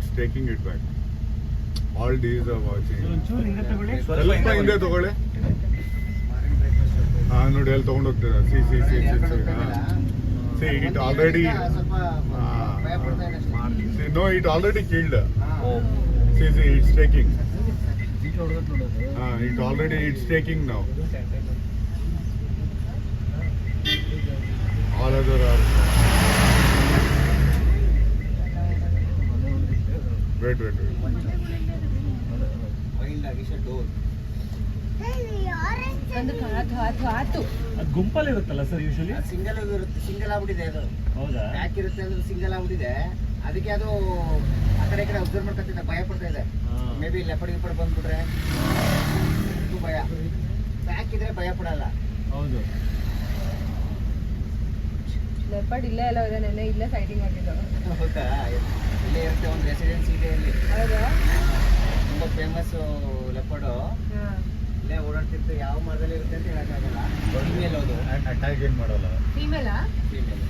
It's taking it back. All days are watching. ಸ್ವಲ್ಪ ಹಿಂದೆ ತಗೊಳ್ಳಿ. ನೋಡಿ ಅಲ್ಲಿ ತಗೊಂಡು ಹೋಗ್ತೀರಾ. C it already no it already killed. See, it's taking. It already it's taking now. All other are. Wait. ಒಂದು ಅದು ಗುಂಪಲ್ಲಿ ಇರುತ್ತಲ್ಲ ಸರ್ ಯೂಶಲಿ ಸಿಂಗಲ್ ಆಗ್ಬಿಟ್ಟಿದೆ ಅದು. ಹೌದಾ? ಪ್ಯಾಕ್ ಇರುತ್ತೆ ಅಂದ್ರೆ ಸಿಂಗಲ್ ಆಗ್ಬಿಟ್ಟಿದೆ. ಅದಕ್ಕೆ ಅದು ಆ ಕಡೆ ಈ ಕಡೆ ಅಬ್ಸರ್ವ್ ಮಾಡ್ಕೊತಿದ್ದೆ, ಭಯ ಪಡ್ತಾ ಇದೆ. ಮೇ ಬಿ ಲೆಪಡ್ ಗಿಪಡ್ ಬಂದ್ಬಿಟ್ರೆ ಭಯ. ಪ್ಯಾಕ್ ಇದ್ರೆ ಭಯ ಪಡಲ್ಲ. ಹೌದು. ಲೆಪರ್ಡ್ ಇಲ್ಲೇ ಎಲ್ಲ ಇದೆ, ನೆನ್ನೆ ಇಲ್ಲೇ ಸೈಟಿಂಗ್ ಆಗಿದ್ದು. ಹೌದಾ? ಇಲ್ಲೇ ಇರುತ್ತೆ, ಒಂದು ರೆಸಿಡೆನ್ಸಿ ಇದೆ ಇಲ್ಲಿ. ಹೌದಾ? ತುಂಬ ಫೇಮಸ್ ಲೆಪರ್ಡು. ಇಲ್ಲೇ ಓಡಾಡ್ತಿತ್ತು. ಯಾವ ಮರದಲ್ಲಿ ಇರುತ್ತೆ ಅಂತ ಹೇಳಕ್ಕಾಗಲ್ಲ. ಫೀಮೇಲ್ ಅದು. ಅಟ್ಯಾಕ್ ಏನು ಮಾಡಲ್ಲ. ಫೀಮೇಲಾ? ಫೀಮೇಲ್.